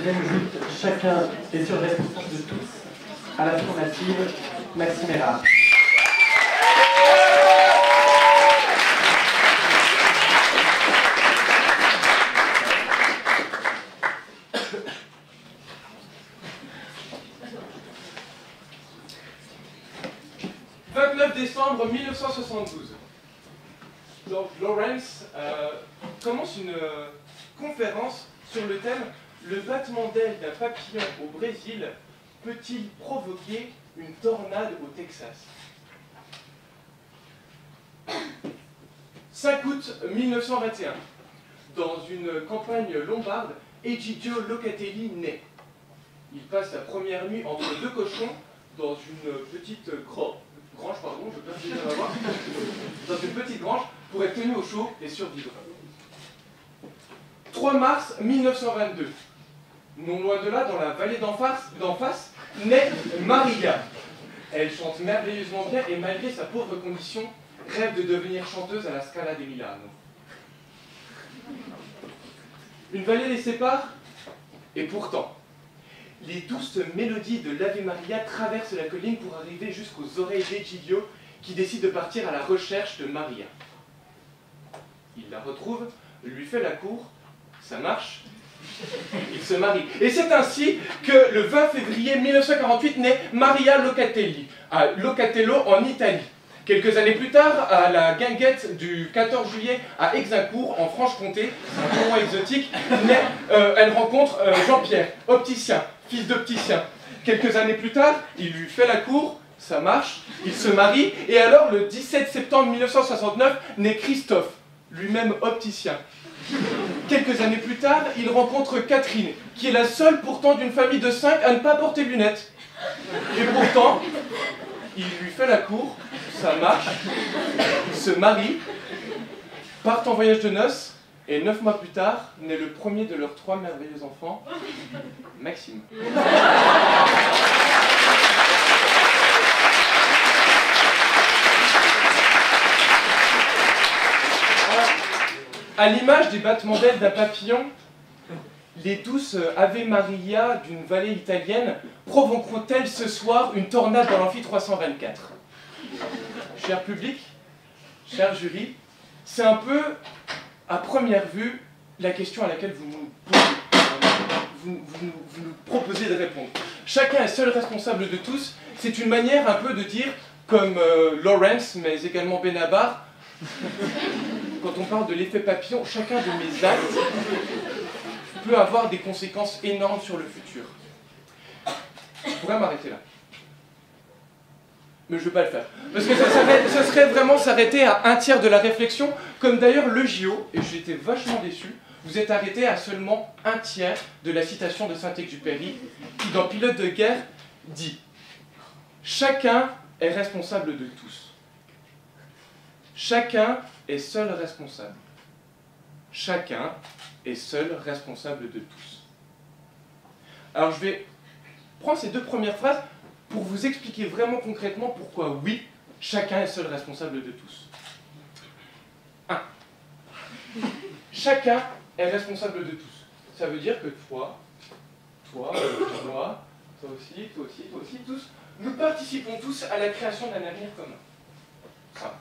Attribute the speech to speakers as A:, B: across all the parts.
A: deuxième joute, chacun est sur responsable de tous, à la formative, Maxime Erard.
B: « 29 décembre 1972. Donc Lawrence commence une conférence sur le thème « Le battement d'aile d'un papillon au Brésil peut-il provoquer une tornade au Texas ?» 5 août 1921. Dans une campagne lombarde, Egidio Locatelli naît. Il passe sa première nuit entre deux cochons dans une petite grange, pardon, je peux pas dire dans une petite grange pour être tenu au chaud et survivre. 3 mars 1922. Non loin de là, dans la vallée d'en face, naît Maria. Elle chante merveilleusement bien et malgré sa pauvre condition, rêve de devenir chanteuse à la Scala di Milano. Une vallée les sépare, et pourtant, les douces mélodies de l'Ave Maria traversent la colline pour arriver jusqu'aux oreilles d'Egidio, qui décide de partir à la recherche de Maria. Il la retrouve, lui fait la cour, ça marche, il se marie. Et c'est ainsi que le 20 février 1948 naît Maria Locatelli, à Locatello en Italie. Quelques années plus tard, à la guinguette du 14 juillet à Exincourt, en Franche-Comté, un courant exotique, elle rencontre Jean-Pierre, opticien, fils d'opticien. Quelques années plus tard, il lui fait la cour, ça marche, il se marie, et alors le 17 septembre 1969 naît Christophe, lui-même opticien. Quelques années plus tard, il rencontre Catherine, qui est la seule pourtant d'une famille de 5 à ne pas porter lunettes. Et pourtant, il lui fait la cour, ça marche, ils se marient, partent en voyage de noces, et 9 mois plus tard, naît le premier de leurs 3 merveilleux enfants, Maxime. À l'image des battements d'ailes d'un papillon, les douces Ave Maria d'une vallée italienne provoqueront-elles ce soir une tornade dans l'amphi 324 ? Cher public, cher jury, c'est un peu, à première vue, la question à laquelle vous nous proposez de répondre. Chacun est seul responsable de tous, c'est une manière un peu de dire, comme Lawrence, mais également Benabar, quand on parle de l'effet papillon, chacun de mes actes peut avoir des conséquences énormes sur le futur. Je pourrais m'arrêter là. Mais je ne vais pas le faire. Parce que ça serait vraiment s'arrêter à un tiers de la réflexion, comme d'ailleurs le JO, et j'étais vachement déçu, vous êtes arrêté à seulement un tiers de la citation de Saint-Exupéry, qui dans Pilote de guerre dit « Chacun est responsable de tous. Chacun est seul responsable. Chacun est seul responsable de tous. » Alors je vais prendre ces 2 premières phrases pour vous expliquer vraiment concrètement pourquoi oui, chacun est seul responsable de tous. 1. Chacun est responsable de tous. Ça veut dire que toi, moi, toi aussi, tous, nous participons tous à la création d'un avenir commun. Ça.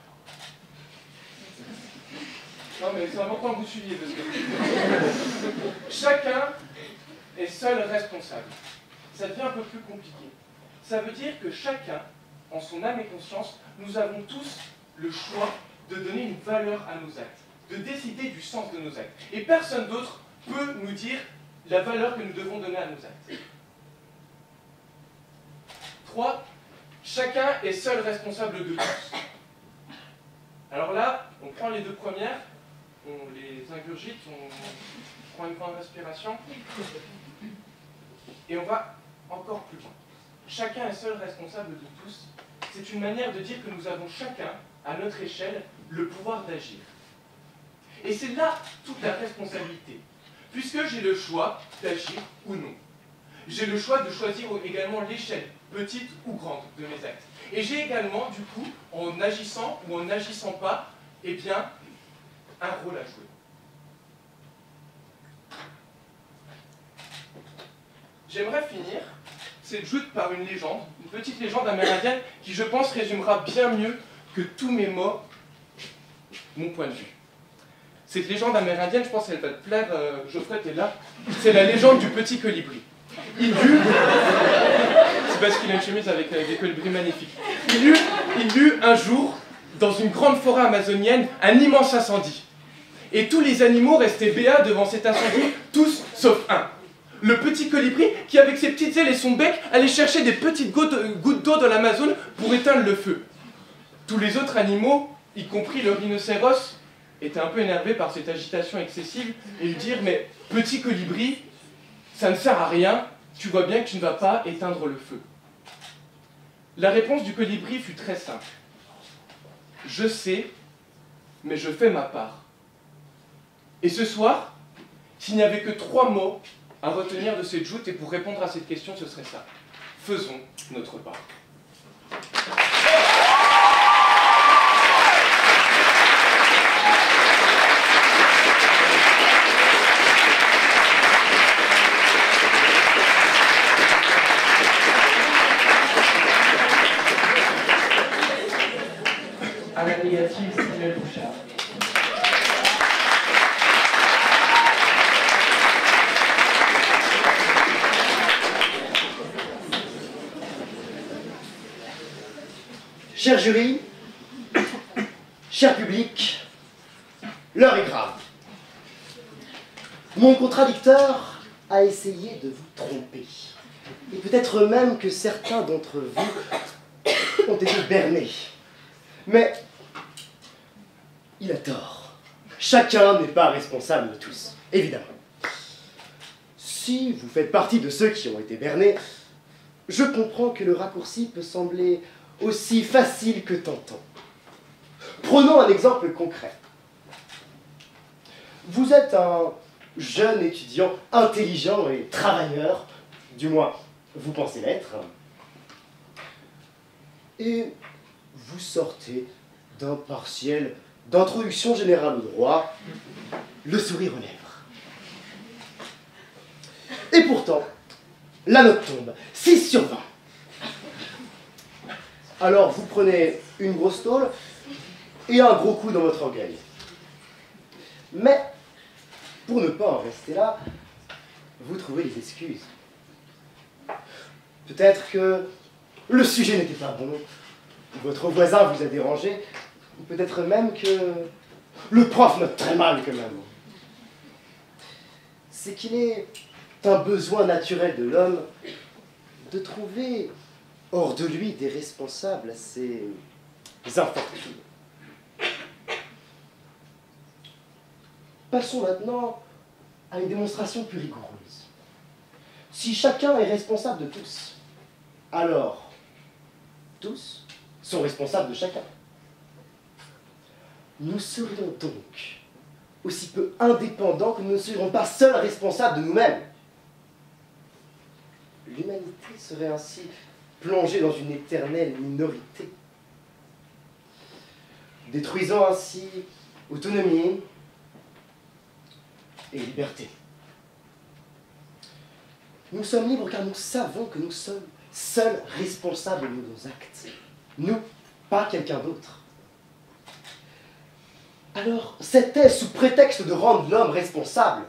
B: Non mais c'est important que vous suiviez parce que chacun est seul responsable. Ça devient un peu plus compliqué. Ça veut dire que chacun, en son âme et conscience, nous avons tous le choix de donner une valeur à nos actes, de décider du sens de nos actes. Et personne d'autre peut nous dire la valeur que nous devons donner à nos actes. 3. Chacun est seul responsable de tous. Alors là, on prend les 2 premières, on les ingurgite, on prend une grande respiration, et on va encore plus loin. Chacun est seul responsable de tous. C'est une manière de dire que nous avons chacun, à notre échelle, le pouvoir d'agir. Et c'est là toute la responsabilité, puisque j'ai le choix d'agir ou non. J'ai le choix de choisir également l'échelle, petite ou grande, de mes actes. Et j'ai également, du coup, en agissant ou en n'agissant pas, eh bien, un rôle à jouer. j'aimerais finir cette joute par une légende, une petite légende amérindienne qui, je pense, résumera bien mieux que tous mes mots mon point de vue. Cette légende amérindienne, je pense qu'elle va te plaire, Geoffrey, t'es là. C'est la légende du petit colibri. Il eut... C'est parce qu'il a une chemise avec des colibris magnifiques. Il eut un jour, dans une grande forêt amazonienne, un immense incendie. Et tous les animaux restaient béats devant cet incendie, tous sauf un. Le petit colibri qui, avec ses petites ailes et son bec, allait chercher des petites gouttes d'eau dans l'Amazone pour éteindre le feu. Tous les autres animaux, y compris le rhinocéros, étaient un peu énervés par cette agitation excessive et lui dirent « Mais petit colibri, ça ne sert à rien, tu vois bien que tu ne vas pas éteindre le feu. » La réponse du colibri fut très simple. « Je sais, mais je fais ma part. » Et ce soir, s'il n'y avait que 3 mots à retenir de cette joute, et pour répondre à cette question, ce serait ça. Faisons notre part.
A: À la négative, Samuel Bouchard.
C: Cher jury, cher public, l'heure est grave. Mon contradicteur a essayé de vous tromper. Et peut-être même que certains d'entre vous ont été bernés. Mais il a tort. Chacun n'est pas responsable de tous, évidemment. Si vous faites partie de ceux qui ont été bernés, je comprends que le raccourci peut sembler aussi facile que tentant. Prenons un exemple concret. Vous êtes un jeune étudiant intelligent et travailleur, du moins vous pensez l'être, et vous sortez d'un partiel d'introduction générale au droit, le sourire aux lèvres. Et pourtant, la note tombe, 6 sur 20. Alors vous prenez une grosse tôle et un gros coup dans votre orgueil. Mais, pour ne pas en rester là, vous trouvez des excuses. Peut-être que le sujet n'était pas bon, votre voisin vous a dérangé, ou peut-être même que le prof note très mal quand même. C'est qu'il est un besoin naturel de l'homme de trouver hors de lui des responsables assez infortunés. Passons maintenant à une démonstration plus rigoureuse. Si chacun est responsable de tous, alors tous sont responsables de chacun. Nous serions donc aussi peu indépendants que nous ne serions pas seuls responsables de nous-mêmes. L'humanité serait ainsi plongée dans une éternelle minorité, détruisant ainsi autonomie et liberté. Nous sommes libres car nous savons que nous sommes seuls responsables de nos actes. Nous, pas quelqu'un d'autre. Alors, c'était sous prétexte de rendre l'homme responsable.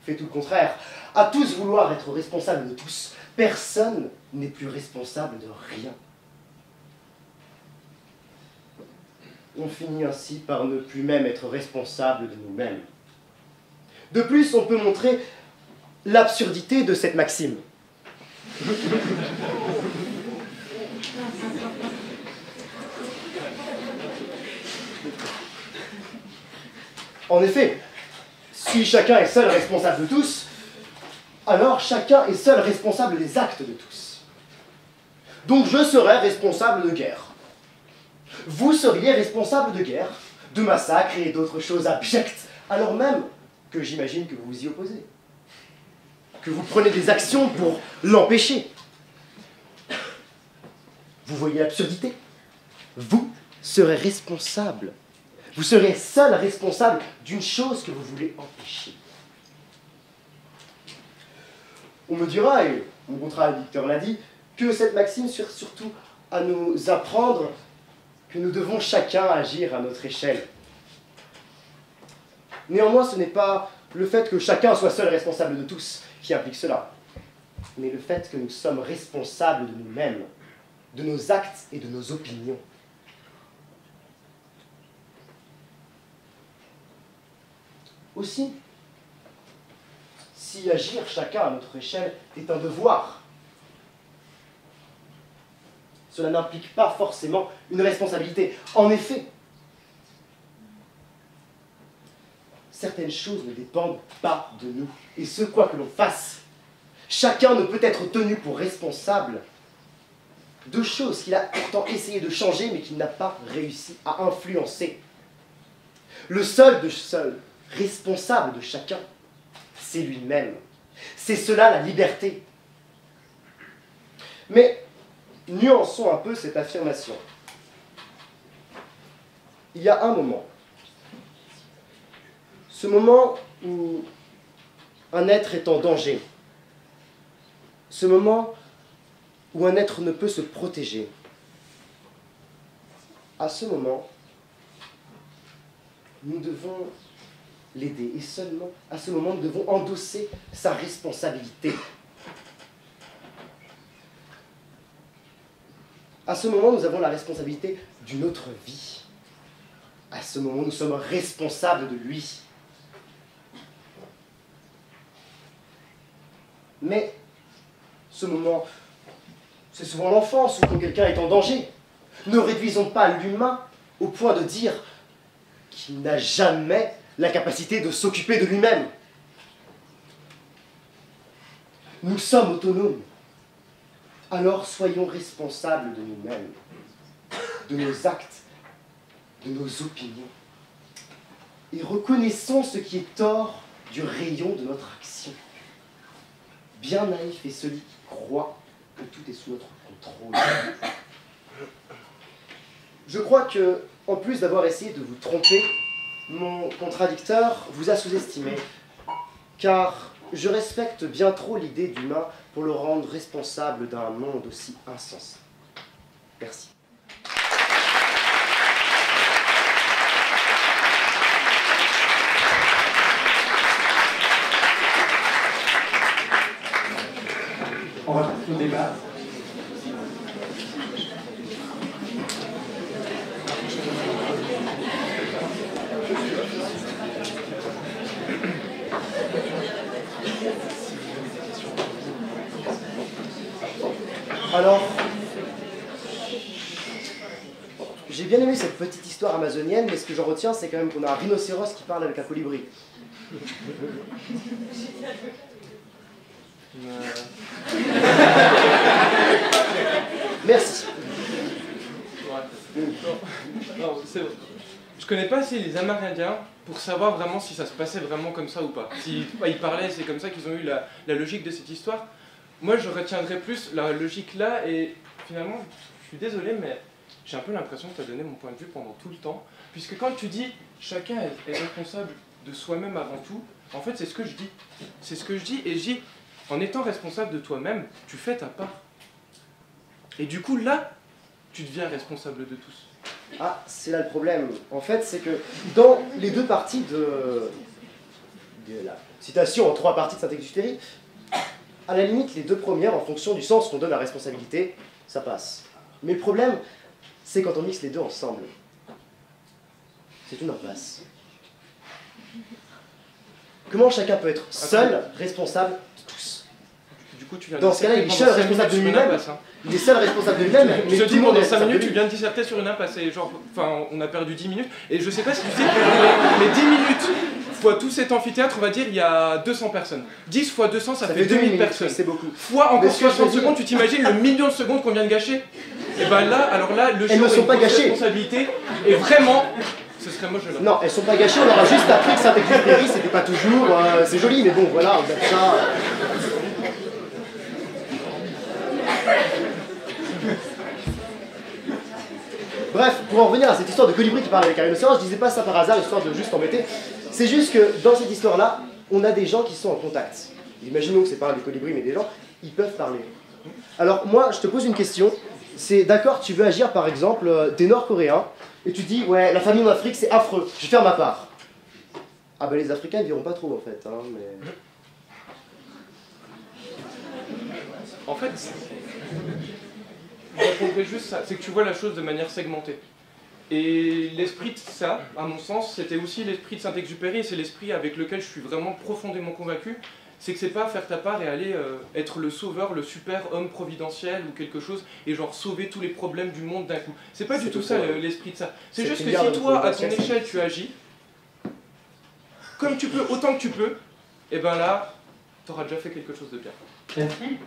C: Fait tout le contraire. À tous vouloir être responsable de tous, personne n'est plus responsable de rien. On finit ainsi par ne plus même être responsable de nous-mêmes. De plus, on peut montrer l'absurdité de cette maxime. En effet, si chacun est seul responsable de tous, alors chacun est seul responsable des actes de tous. Donc je serais responsable de guerre. Vous seriez responsable de guerre, de massacres et d'autres choses abjectes, alors même que j'imagine que vous vous y opposez, que vous prenez des actions pour l'empêcher. Vous voyez l'absurdité? Vous serez responsable. Vous serez seul responsable d'une chose que vous voulez empêcher. On me dira, et mon contradicteur l'a dit, que cette maxime sert surtout à nous apprendre que nous devons chacun agir à notre échelle. Néanmoins, ce n'est pas le fait que chacun soit seul responsable de tous qui implique cela, mais le fait que nous sommes responsables de nous-mêmes, de nos actes et de nos opinions. Aussi, si agir chacun à notre échelle est un devoir, cela n'implique pas forcément une responsabilité. En effet, certaines choses ne dépendent pas de nous. Et ce, quoi que l'on fasse, chacun ne peut être tenu pour responsable de choses qu'il a pourtant essayé de changer, mais qu'il n'a pas réussi à influencer. Le seul responsable de chacun, c'est lui-même. C'est cela la liberté. Mais nuançons un peu cette affirmation. Il y a un moment. Ce moment où un être est en danger. Ce moment où un être ne peut se protéger. À ce moment, nous devons l'aider. Et seulement à ce moment, nous devons endosser sa responsabilité. À ce moment, nous avons la responsabilité d'une autre vie. À ce moment, nous sommes responsables de lui. Mais ce moment, c'est souvent l'enfance ou quand quelqu'un est en danger. Ne réduisons pas l'humain au point de dire qu'il n'a jamais la capacité de s'occuper de lui-même. Nous sommes autonomes. Alors soyons responsables de nous-mêmes, de nos actes, de nos opinions. Et reconnaissons ce qui est tort du rayon de notre action. Bien naïf est celui qui croit que tout est sous notre contrôle. Je crois que, en plus d'avoir essayé de vous tromper, mon contradicteur vous a sous-estimé, car je respecte bien trop l'idée d'humain pour le rendre responsable d'un monde aussi insensé. Merci.
A: On va passer au débat.
C: Alors, j'ai bien aimé cette petite histoire amazonienne, mais ce que j'en retiens, c'est quand même qu'on a un rhinocéros qui parle avec un colibri. Merci.
B: Non, c'est vrai. Je connais pas assez les Amérindiens pour savoir vraiment si ça se passait vraiment comme ça ou pas. Si ils parlaient, c'est comme ça qu'ils ont eu la logique de cette histoire. Moi, je retiendrai plus la logique là, et finalement, je suis désolé, mais j'ai un peu l'impression que tu as donné mon point de vue pendant tout le temps. Puisque quand tu dis chacun est responsable de soi-même avant tout, en fait, c'est ce que je dis. C'est ce que je dis, et je dis, en étant responsable de toi-même, tu fais ta part. Et du coup, là, tu deviens responsable de tous.
C: Ah, c'est là le problème. En fait, c'est que dans les deux parties de la citation en trois parties de Saint-Exupéry, à la limite, les deux premières, en fonction du sens qu'on donne à responsabilité, ça passe. Mais le problème, c'est quand on mixe les deux ensemble. C'est une impasse. Comment chacun peut être seul responsable de tous?
B: Du coup, tu viens
C: dans ce cas-là, il est seul responsable de lui-même. Il est seul responsable de lui-même.
B: Je te dis, pendant 5 minutes, tu viens de disserter sur une impasse. Et genre, enfin, on a perdu 10 minutes. Et je sais pas si tu sais, mais 10 minutes fois tout cet amphithéâtre, on va dire, il y a 200 personnes. 10 fois 200, ça fait 2000 personnes.
C: C'est beaucoup.
B: Fois encore 60 secondes, tu t'imagines le million de secondes qu'on vient de gâcher? Et ben là, alors là, le
C: elles ne sont pas gâchées.
B: Responsabilité. Et vraiment, ce serait moche.
C: Non, elles sont pas gâchées. On aura juste appris que Saint-Exupéry, c'était pas toujours. C'est joli, mais bon, voilà, on a ça. Bref, pour en revenir à cette histoire de colibri qui parle avec un rhinocéros, je disais pas ça par hasard, histoire de juste embêter. C'est juste que dans cette histoire-là, on a des gens qui sont en contact. imaginons que c'est pas des colibris mais des gens, ils peuvent parler. Alors moi, je te pose une question, c'est d'accord, tu veux agir par exemple, t'es nord-coréen, et tu dis, ouais, la famine en Afrique c'est affreux, je vais faire ma part. Ah ben les Africains ils diront pas trop en fait, hein, mais...
B: En fait, je répondrais juste ça, c'est que tu vois la chose de manière segmentée. Et l'esprit de ça, à mon sens, c'était aussi l'esprit de Saint-Exupéry, et c'est l'esprit avec lequel je suis vraiment profondément convaincu, c'est que c'est pas faire ta part et aller être le sauveur, le super homme providentiel ou quelque chose, et genre sauver tous les problèmes du monde d'un coup. C'est pas du tout ça l'esprit de ça. C'est juste que si toi, à ton échelle, tu agis, comme tu peux, autant que tu peux, et ben là, t'auras déjà fait quelque chose de bien.
A: Merci.